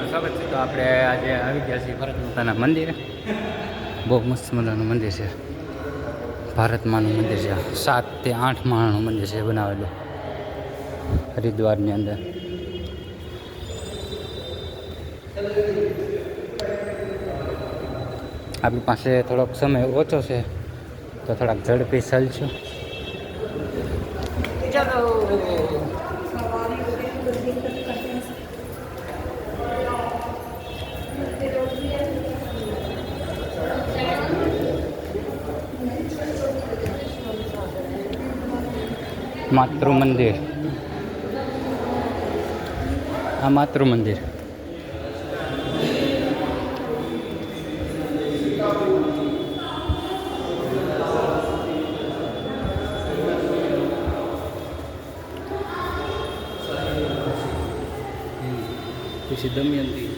સ્વાગત છે. તો આપણે આજે આવી ગયા છીએ ભારત માતાના મંદિરે. બહુ મસ્ત મજાનું મંદિર છે. ભારત માનું મંદિર છે. 7 થી 8 માળનું મંદિર છે બનાવેલું હરિદ્વારની અંદર. આપણી પાસે થોડોક સમય ઓછો છે તો થોડાક ઝડપી ચાલશું. માતૃ મંદિર, આ માતૃ મંદિર. પછી દમયંતી.